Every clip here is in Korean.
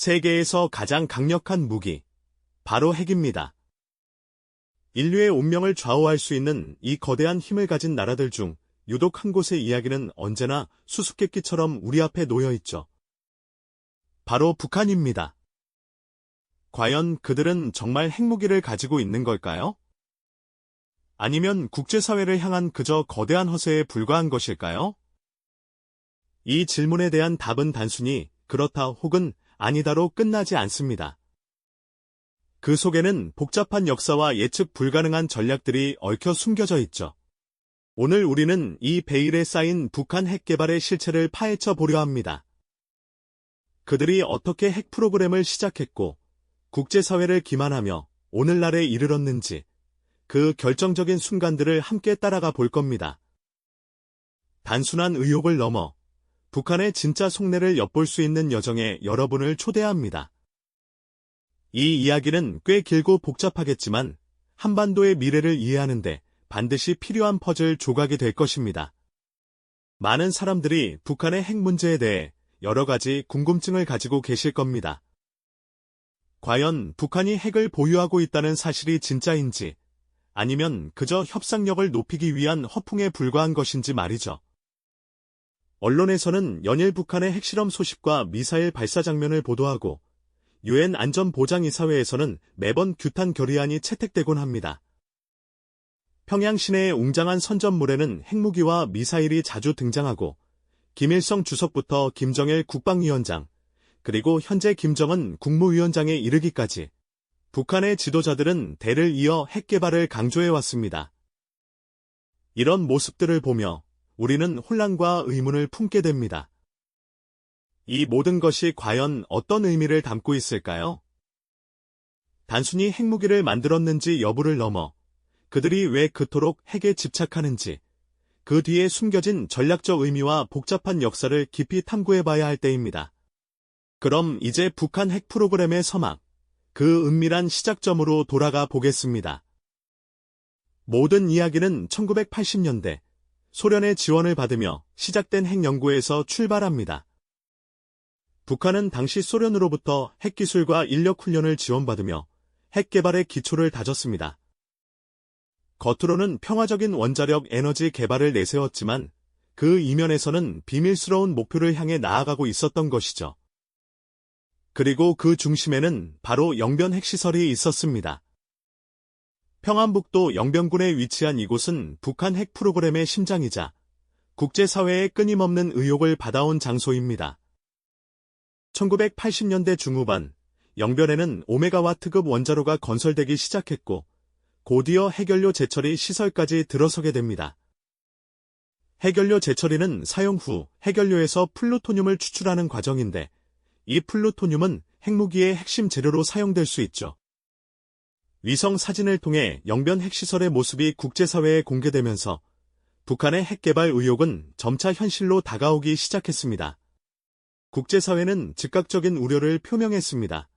세계에서 가장 강력한 무기, 바로 핵입니다. 인류의 운명을 좌우할 수 있는 이 거대한 힘을 가진 나라들 중 유독 한 곳의 이야기는 언제나 수수께끼처럼 우리 앞에 놓여 있죠. 바로 북한입니다. 과연 그들은 정말 핵무기를 가지고 있는 걸까요? 아니면 국제사회를 향한 그저 거대한 허세에 불과한 것일까요? 이 질문에 대한 답은 단순히 그렇다 혹은 아니다로 끝나지 않습니다. 그 속에는 복잡한 역사와 예측 불가능한 전략들이 얽혀 숨겨져 있죠. 오늘 우리는 이 베일에 쌓인 북한 핵 개발의 실체를 파헤쳐 보려 합니다. 그들이 어떻게 핵 프로그램을 시작했고 국제사회를 기만하며 오늘날에 이르렀는지 그 결정적인 순간들을 함께 따라가 볼 겁니다. 단순한 의혹을 넘어 북한의 진짜 속내를 엿볼 수 있는 여정에 여러분을 초대합니다. 이 이야기는 꽤 길고 복잡하겠지만 한반도의 미래를 이해하는데 반드시 필요한 퍼즐 조각이 될 것입니다. 많은 사람들이 북한의 핵 문제에 대해 여러 가지 궁금증을 가지고 계실 겁니다. 과연 북한이 핵을 보유하고 있다는 사실이 진짜인지 아니면 그저 협상력을 높이기 위한 허풍에 불과한 것인지 말이죠. 언론에서는 연일 북한의 핵실험 소식과 미사일 발사 장면을 보도하고 유엔 안전보장이사회에서는 매번 규탄 결의안이 채택되곤 합니다. 평양 시내의 웅장한 선전물에는 핵무기와 미사일이 자주 등장하고 김일성 주석부터 김정일 국방위원장, 그리고 현재 김정은 국무위원장에 이르기까지 북한의 지도자들은 대를 이어 핵 개발을 강조해왔습니다. 이런 모습들을 보며 우리는 혼란과 의문을 품게 됩니다. 이 모든 것이 과연 어떤 의미를 담고 있을까요? 단순히 핵무기를 만들었는지 여부를 넘어 그들이 왜 그토록 핵에 집착하는지 그 뒤에 숨겨진 전략적 의미와 복잡한 역사를 깊이 탐구해봐야 할 때입니다. 그럼 이제 북한 핵 프로그램의 서막, 그 은밀한 시작점으로 돌아가 보겠습니다. 모든 이야기는 1980년대 소련의 지원을 받으며 시작된 핵 연구에서 출발합니다. 북한은 당시 소련으로부터 핵기술과 인력 훈련을 지원받으며 핵 개발의 기초를 다졌습니다. 겉으로는 평화적인 원자력 에너지 개발을 내세웠지만 그 이면에서는 비밀스러운 목표를 향해 나아가고 있었던 것이죠. 그리고 그 중심에는 바로 영변 핵시설이 있었습니다. 평안북도 영변군에 위치한 이곳은 북한 핵 프로그램의 심장이자 국제사회의 끊임없는 의혹을 받아온 장소입니다. 1980년대 중후반, 영변에는 오메가와트급 원자로가 건설되기 시작했고 곧이어 핵연료 제처리 시설까지 들어서게 됩니다. 핵연료 제처리는 사용 후 핵연료에서 플루토늄을 추출하는 과정인데 이 플루토늄은 핵무기의 핵심 재료로 사용될 수 있죠. 위성 사진을 통해 영변 핵시설의 모습이 국제사회에 공개되면서 북한의 핵개발 의혹은 점차 현실로 다가오기 시작했습니다. 국제사회는 즉각적인 우려를 표명했습니다.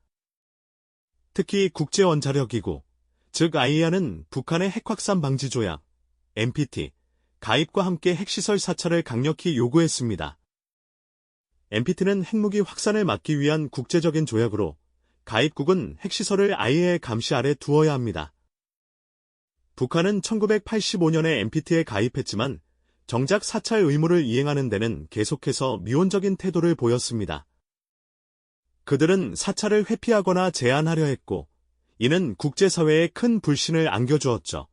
특히 국제원자력기구, 즉 IAEA는 북한의 핵확산 방지 조약, NPT, 가입과 함께 핵시설 사찰을 강력히 요구했습니다. NPT는 핵무기 확산을 막기 위한 국제적인 조약으로 가입국은 핵시설을 IAEA 감시 아래 두어야 합니다. 북한은 1985년에 NPT에 가입했지만 정작 사찰 의무를 이행하는 데는 계속해서 미온적인 태도를 보였습니다. 그들은 사찰을 회피하거나 제한하려 했고 이는 국제사회에 큰 불신을 안겨주었죠.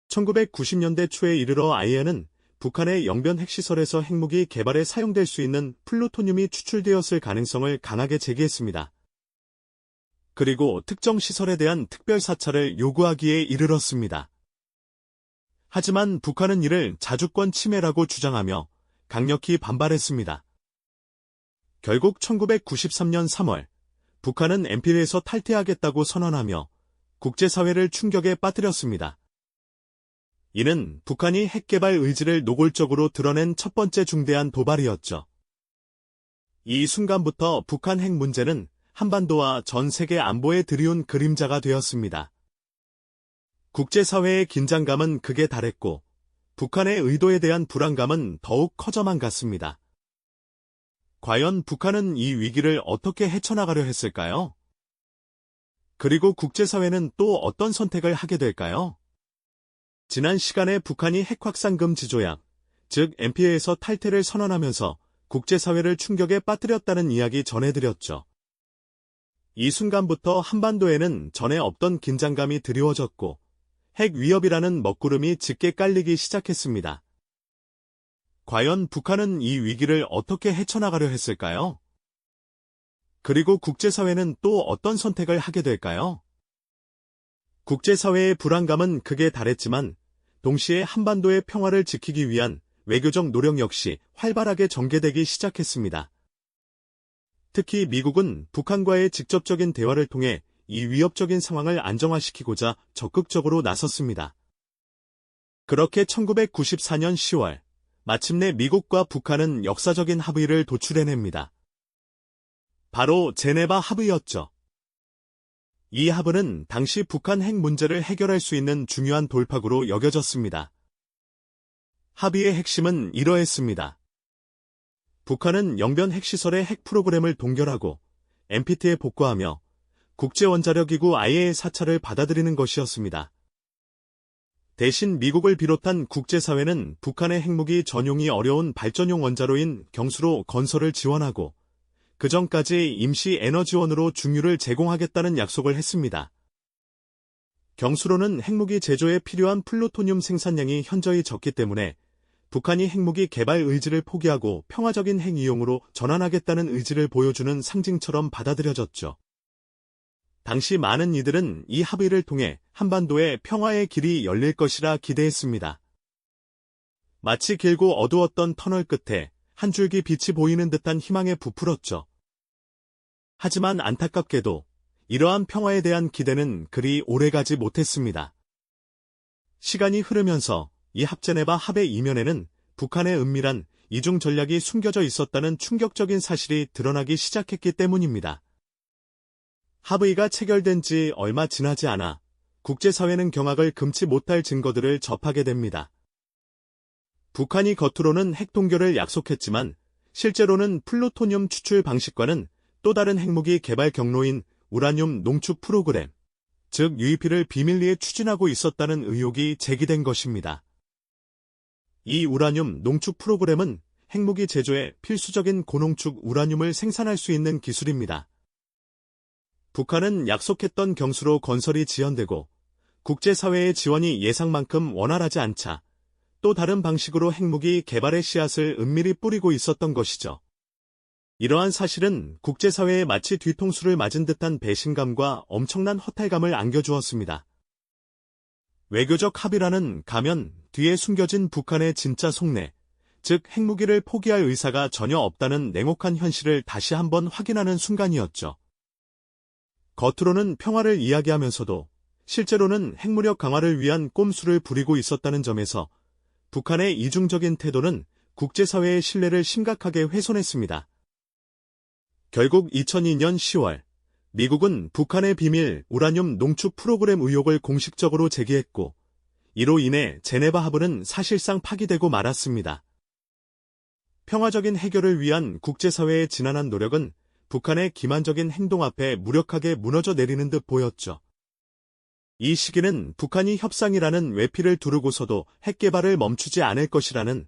1990년대 초에 이르러 IAEA는 북한의 영변 핵시설에서 핵무기 개발에 사용될 수 있는 플루토늄이 추출되었을 가능성을 강하게 제기했습니다. 그리고 특정 시설에 대한 특별 사찰을 요구하기에 이르렀습니다. 하지만 북한은 이를 자주권 침해라고 주장하며 강력히 반발했습니다. 결국 1993년 3월, 북한은 NPT에서 탈퇴하겠다고 선언하며 국제사회를 충격에 빠뜨렸습니다. 이는 북한이 핵개발 의지를 노골적으로 드러낸 첫 번째 중대한 도발이었죠. 이 순간부터 북한 핵 문제는 한반도와 전 세계 안보에 드리운 그림자가 되었습니다. 국제사회의 긴장감은 극에 달했고 북한의 의도에 대한 불안감은 더욱 커져만 갔습니다. 과연 북한은 이 위기를 어떻게 헤쳐나가려 했을까요? 그리고 국제사회는 또 어떤 선택을 하게 될까요? 지난 시간에 북한이 핵확산 금지 조약, 즉 NPT에서 탈퇴를 선언하면서 국제사회를 충격에 빠뜨렸다는 이야기 전해드렸죠. 이 순간부터 한반도에는 전에 없던 긴장감이 드리워졌고 핵 위협이라는 먹구름이 짙게 깔리기 시작했습니다. 과연 북한은 이 위기를 어떻게 헤쳐나가려 했을까요? 그리고 국제사회는 또 어떤 선택을 하게 될까요? 국제사회의 불안감은 극에 달했지만 동시에 한반도의 평화를 지키기 위한 외교적 노력 역시 활발하게 전개되기 시작했습니다. 특히 미국은 북한과의 직접적인 대화를 통해 이 위협적인 상황을 안정화시키고자 적극적으로 나섰습니다. 그렇게 1994년 10월, 마침내 미국과 북한은 역사적인 합의를 도출해냅니다. 바로 제네바 합의였죠. 이 합의는 당시 북한 핵 문제를 해결할 수 있는 중요한 돌파구로 여겨졌습니다. 합의의 핵심은 이러했습니다. 북한은 영변 핵시설의 핵 프로그램을 동결하고 NPT에 복구하며 국제원자력기구 IAEA 사찰을 받아들이는 것이었습니다. 대신 미국을 비롯한 국제사회는 북한의 핵무기 전용이 어려운 발전용 원자로인 경수로 건설을 지원하고 그 전까지 임시 에너지원으로 중유를 제공하겠다는 약속을 했습니다. 경수로는 핵무기 제조에 필요한 플루토늄 생산량이 현저히 적기 때문에 북한이 핵무기 개발 의지를 포기하고 평화적인 핵 이용으로 전환하겠다는 의지를 보여주는 상징처럼 받아들여졌죠. 당시 많은 이들은 이 합의를 통해 한반도의 평화의 길이 열릴 것이라 기대했습니다. 마치 길고 어두웠던 터널 끝에 한 줄기 빛이 보이는 듯한 희망에 부풀었죠. 하지만 안타깝게도 이러한 평화에 대한 기대는 그리 오래가지 못했습니다. 시간이 흐르면서 이 합제네바 합의 이면에는 북한의 은밀한 이중 전략이 숨겨져 있었다는 충격적인 사실이 드러나기 시작했기 때문입니다. 합의가 체결된 지 얼마 지나지 않아 국제사회는 경악을 금치 못할 증거들을 접하게 됩니다. 북한이 겉으로는 핵 동결을 약속했지만 실제로는 플루토늄 추출 방식과는 또 다른 핵무기 개발 경로인 우라늄 농축 프로그램, 즉 UEP를 비밀리에 추진하고 있었다는 의혹이 제기된 것입니다. 이 우라늄 농축 프로그램은 핵무기 제조에 필수적인 고농축 우라늄을 생산할 수 있는 기술입니다. 북한은 약속했던 경수로 건설이 지연되고 국제사회의 지원이 예상만큼 원활하지 않자 또 다른 방식으로 핵무기 개발의 씨앗을 은밀히 뿌리고 있었던 것이죠. 이러한 사실은 국제사회에 마치 뒤통수를 맞은 듯한 배신감과 엄청난 허탈감을 안겨주었습니다. 외교적 합의라는 가면 뒤에 숨겨진 북한의 진짜 속내, 즉 핵무기를 포기할 의사가 전혀 없다는 냉혹한 현실을 다시 한번 확인하는 순간이었죠. 겉으로는 평화를 이야기하면서도 실제로는 핵무력 강화를 위한 꼼수를 부리고 있었다는 점에서 북한의 이중적인 태도는 국제사회의 신뢰를 심각하게 훼손했습니다. 결국 2002년 10월, 미국은 북한의 비밀 우라늄 농축 프로그램 의혹을 공식적으로 제기했고, 이로 인해 제네바 합의는 사실상 파기되고 말았습니다. 평화적인 해결을 위한 국제사회의 지난한 노력은 북한의 기만적인 행동 앞에 무력하게 무너져 내리는 듯 보였죠. 이 시기는 북한이 협상이라는 외피를 두르고서도 핵 개발을 멈추지 않을 것이라는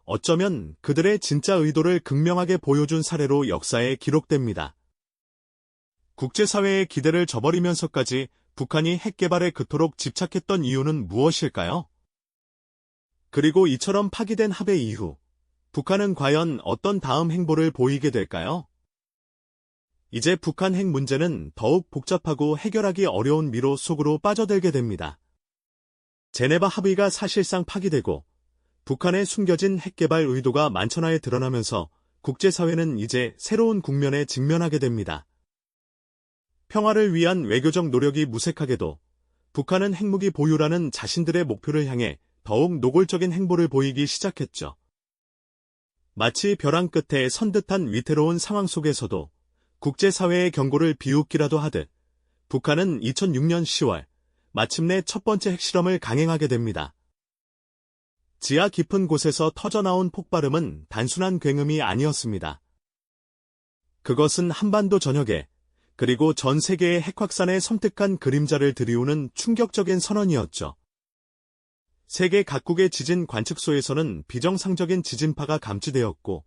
어쩌면 그들의 진짜 의도를 극명하게 보여준 사례로 역사에 기록됩니다. 국제사회의 기대를 저버리면서까지 북한이 핵 개발에 그토록 집착했던 이유는 무엇일까요? 그리고 이처럼 파기된 합의 이후 북한은 과연 어떤 다음 행보를 보이게 될까요? 이제 북한 핵 문제는 더욱 복잡하고 해결하기 어려운 미로 속으로 빠져들게 됩니다. 제네바 합의가 사실상 파기되고 북한의 숨겨진 핵 개발 의도가 만천하에 드러나면서 국제사회는 이제 새로운 국면에 직면하게 됩니다. 평화를 위한 외교적 노력이 무색하게도 북한은 핵무기 보유라는 자신들의 목표를 향해 더욱 노골적인 행보를 보이기 시작했죠. 마치 벼랑 끝에 선 듯한 위태로운 상황 속에서도 국제사회의 경고를 비웃기라도 하듯 북한은 2006년 10월 마침내 첫 번째 핵실험을 강행하게 됩니다. 지하 깊은 곳에서 터져나온 폭발음은 단순한 굉음이 아니었습니다. 그것은 한반도 전역에, 그리고 전 세계의 핵 확산의 섬뜩한 그림자를 들이우는 충격적인 선언이었죠. 세계 각국의 지진 관측소에서는 비정상적인 지진파가 감지되었고,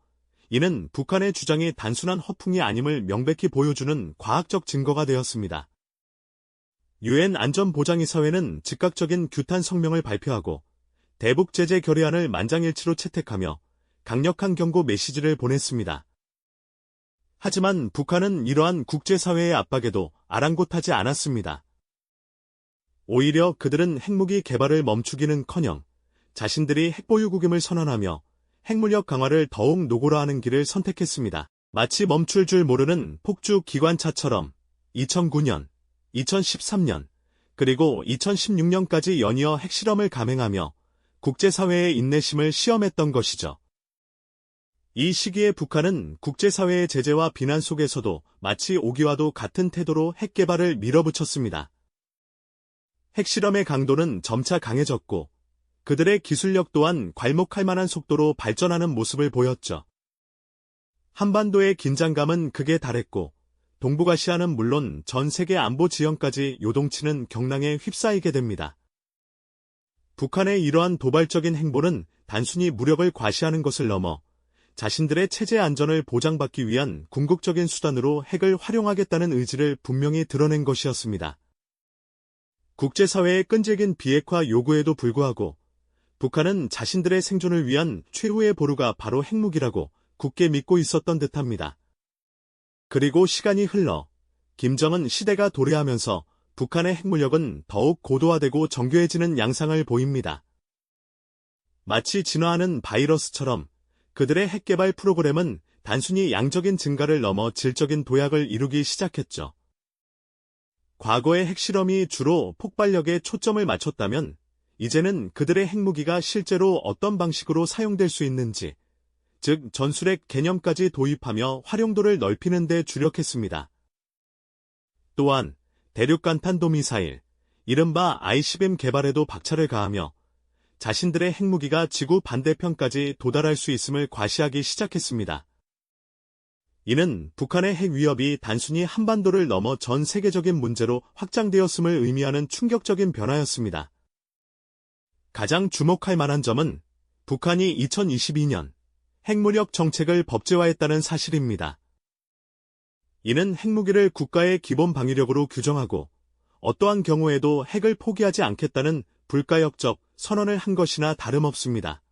이는 북한의 주장이 단순한 허풍이 아님을 명백히 보여주는 과학적 증거가 되었습니다. 유엔 안전보장이사회는 즉각적인 규탄 성명을 발표하고 대북 제재 결의안을 만장일치로 채택하며 강력한 경고 메시지를 보냈습니다. 하지만 북한은 이러한 국제사회의 압박에도 아랑곳하지 않았습니다. 오히려 그들은 핵무기 개발을 멈추기는커녕 자신들이 핵보유국임을 선언하며 핵무력 강화를 더욱 노골화하는 길을 선택했습니다. 마치 멈출 줄 모르는 폭주 기관차처럼 2009년, 2013년, 그리고 2016년까지 연이어 핵실험을 감행하며 국제사회의 인내심을 시험했던 것이죠. 이 시기에 북한은 국제사회의 제재와 비난 속에서도 마치 오기와도 같은 태도로 핵개발을 밀어붙였습니다. 핵실험의 강도는 점차 강해졌고 그들의 기술력 또한 괄목할 만한 속도로 발전하는 모습을 보였죠. 한반도의 긴장감은 극에 달했고 동북아시아는 물론 전 세계 안보 지형까지 요동치는 경랑에 휩싸이게 됩니다. 북한의 이러한 도발적인 행보는 단순히 무력을 과시하는 것을 넘어 자신들의 체제 안전을 보장받기 위한 궁극적인 수단으로 핵을 활용하겠다는 의지를 분명히 드러낸 것이었습니다. 국제사회의 끈질긴 비핵화 요구에도 불구하고 북한은 자신들의 생존을 위한 최후의 보루가 바로 핵무기라고 굳게 믿고 있었던 듯합니다. 그리고 시간이 흘러 김정은 시대가 도래하면서 북한의 핵무력은 더욱 고도화되고 정교해지는 양상을 보입니다. 마치 진화하는 바이러스처럼 그들의 핵개발 프로그램은 단순히 양적인 증가를 넘어 질적인 도약을 이루기 시작했죠. 과거의 핵실험이 주로 폭발력에 초점을 맞췄다면 이제는 그들의 핵무기가 실제로 어떤 방식으로 사용될 수 있는지, 즉 전술핵 개념까지 도입하며 활용도를 넓히는 데 주력했습니다. 또한 대륙간 탄도미사일, 이른바 ICBM 개발에도 박차를 가하며 자신들의 핵무기가 지구 반대편까지 도달할 수 있음을 과시하기 시작했습니다. 이는 북한의 핵 위협이 단순히 한반도를 넘어 전 세계적인 문제로 확장되었음을 의미하는 충격적인 변화였습니다. 가장 주목할 만한 점은 북한이 2022년 핵무력 정책을 법제화했다는 사실입니다. 이는 핵무기를 국가의 기본 방위력으로 규정하고 어떠한 경우에도 핵을 포기하지 않겠다는 불가역적 선언을 한 것이나 다름없습니다.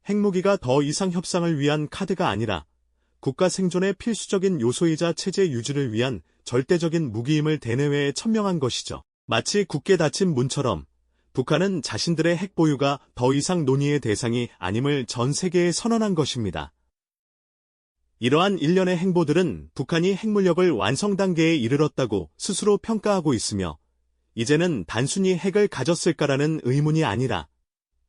핵무기가 더 이상 협상을 위한 카드가 아니라 국가 생존의 필수적인 요소이자 체제 유지를 위한 절대적인 무기임을 대내외에 천명한 것이죠. 마치 굳게 닫힌 문처럼 북한은 자신들의 핵 보유가 더 이상 논의의 대상이 아님을 전 세계에 선언한 것입니다. 이러한 일련의 행보들은 북한이 핵무력을 완성 단계에 이르렀다고 스스로 평가하고 있으며 이제는 단순히 핵을 가졌을까라는 의문이 아니라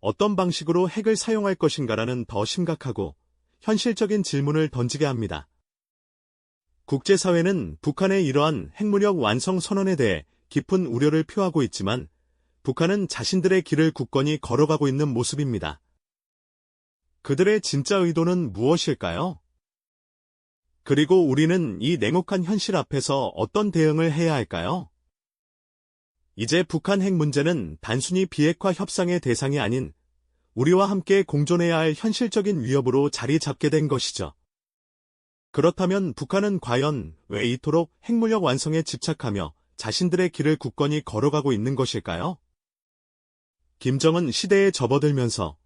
어떤 방식으로 핵을 사용할 것인가라는 더 심각하고 현실적인 질문을 던지게 합니다. 국제사회는 북한의 이러한 핵무력 완성 선언에 대해 깊은 우려를 표하고 있지만 북한은 자신들의 길을 굳건히 걸어가고 있는 모습입니다. 그들의 진짜 의도는 무엇일까요? 그리고 우리는 이 냉혹한 현실 앞에서 어떤 대응을 해야 할까요? 이제 북한 핵 문제는 단순히 비핵화 협상의 대상이 아닌 우리와 함께 공존해야 할 현실적인 위협으로 자리 잡게 된 것이죠. 그렇다면 북한은 과연 왜 이토록 핵무력 완성에 집착하며 자신들의 길을 굳건히 걸어가고 있는 것일까요? 김정은 시대에 접어들면서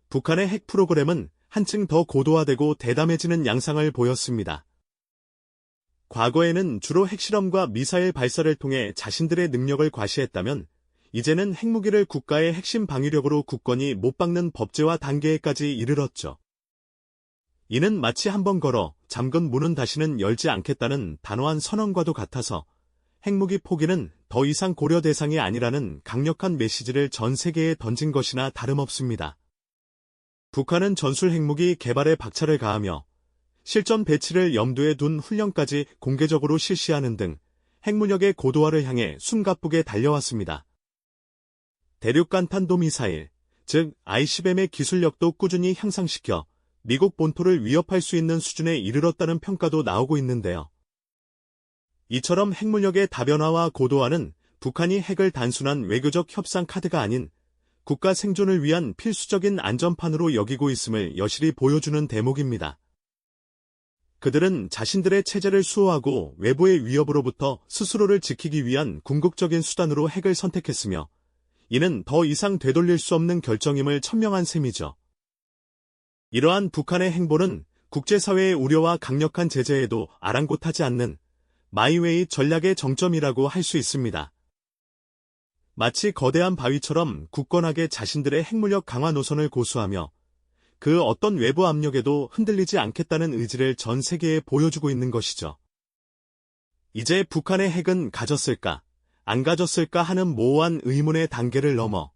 북한의 핵 프로그램은 한층 더 고도화되고 대담해지는 양상을 보였습니다. 과거에는 주로 핵실험과 미사일 발사를 통해 자신들의 능력을 과시했다면 이제는 핵무기를 국가의 핵심 방위력으로 굳건히 못 박는 법제화 단계에까지 이르렀죠. 이는 마치 한번 걸어 잠근 문은 다시는 열지 않겠다는 단호한 선언과도 같아서 핵무기 포기는 더 이상 고려 대상이 아니라는 강력한 메시지를 전 세계에 던진 것이나 다름없습니다. 북한은 전술 핵무기 개발에 박차를 가하며 실전 배치를 염두에 둔 훈련까지 공개적으로 실시하는 등 핵무력의 고도화를 향해 숨가쁘게 달려왔습니다. 대륙간 탄도미사일, 즉 ICBM의 기술력도 꾸준히 향상시켜 미국 본토를 위협할 수 있는 수준에 이르렀다는 평가도 나오고 있는데요. 이처럼 핵무력의 다변화와 고도화는 북한이 핵을 단순한 외교적 협상 카드가 아닌 국가 생존을 위한 필수적인 안전판으로 여기고 있음을 여실히 보여주는 대목입니다. 그들은 자신들의 체제를 수호하고 외부의 위협으로부터 스스로를 지키기 위한 궁극적인 수단으로 핵을 선택했으며, 이는 더 이상 되돌릴 수 없는 결정임을 천명한 셈이죠. 이러한 북한의 행보는 국제사회의 우려와 강력한 제재에도 아랑곳하지 않는 마이웨이 전략의 정점이라고 할 수 있습니다. 마치 거대한 바위처럼 굳건하게 자신들의 핵무력 강화 노선을 고수하며 그 어떤 외부 압력에도 흔들리지 않겠다는 의지를 전 세계에 보여주고 있는 것이죠. 이제 북한의 핵은 가졌을까, 안 가졌을까 하는 모호한 의문의 단계를 넘어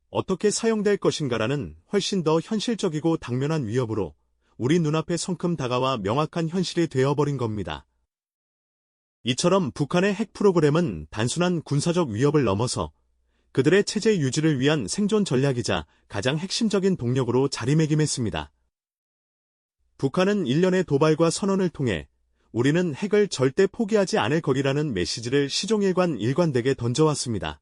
어떻게 사용될 것인가라는 훨씬 더 현실적이고 당면한 위협으로 우리 눈앞에 성큼 다가와 명확한 현실이 되어버린 겁니다. 이처럼 북한의 핵 프로그램은 단순한 군사적 위협을 넘어서 그들의 체제 유지를 위한 생존 전략이자 가장 핵심적인 동력으로 자리매김했습니다. 북한은 일련의 도발과 선언을 통해 우리는 핵을 절대 포기하지 않을 거리라는 메시지를 시종일관 일관되게 던져왔습니다.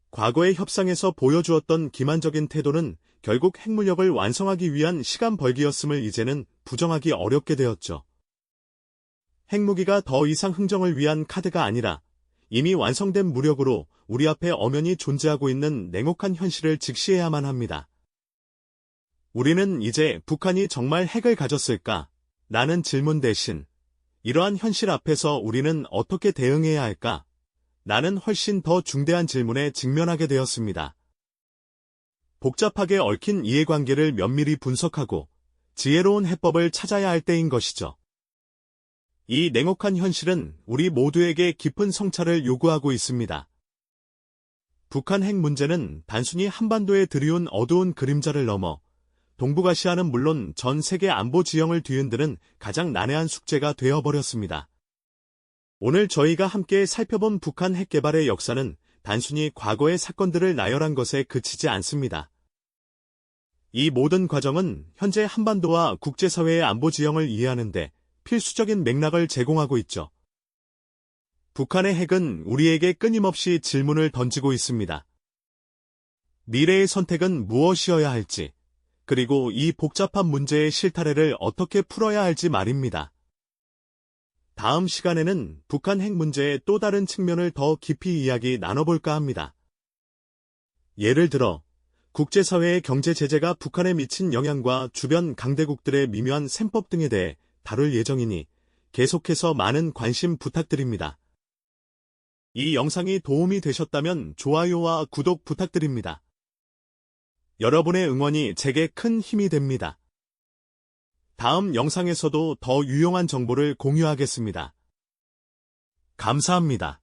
과거의 협상에서 보여주었던 기만적인 태도는 결국 핵무력을 완성하기 위한 시간 벌기였음을 이제는 부정하기 어렵게 되었죠. 핵무기가 더 이상 흥정을 위한 카드가 아니라 이미 완성된 무력으로 우리 앞에 엄연히 존재하고 있는 냉혹한 현실을 직시해야만 합니다. 우리는 이제 북한이 정말 핵을 가졌을까? 라는 질문 대신 이러한 현실 앞에서 우리는 어떻게 대응해야 할까? 라는 훨씬 더 중대한 질문에 직면하게 되었습니다. 복잡하게 얽힌 이해관계를 면밀히 분석하고 지혜로운 해법을 찾아야 할 때인 것이죠. 이 냉혹한 현실은 우리 모두에게 깊은 성찰을 요구하고 있습니다. 북한 핵 문제는 단순히 한반도에 들이운 어두운 그림자를 넘어 동북아시아는 물론 전 세계 안보 지형을 뒤흔드는 가장 난해한 숙제가 되어버렸습니다. 오늘 저희가 함께 살펴본 북한 핵 개발의 역사는 단순히 과거의 사건들을 나열한 것에 그치지 않습니다. 이 모든 과정은 현재 한반도와 국제사회의 안보 지형을 이해하는 데 필수적인 맥락을 제공하고 있죠. 북한의 핵은 우리에게 끊임없이 질문을 던지고 있습니다. 미래의 선택은 무엇이어야 할지, 그리고 이 복잡한 문제의 실타래를 어떻게 풀어야 할지 말입니다. 다음 시간에는 북한 핵 문제의 또 다른 측면을 더 깊이 이야기 나눠볼까 합니다. 예를 들어, 국제사회의 경제 제재가 북한에 미친 영향과 주변 강대국들의 미묘한 셈법 등에 대해 다룰 예정이니 계속해서 많은 관심 부탁드립니다. 이 영상이 도움이 되셨다면 좋아요와 구독 부탁드립니다. 여러분의 응원이 제게 큰 힘이 됩니다. 다음 영상에서도 더 유용한 정보를 공유하겠습니다. 감사합니다.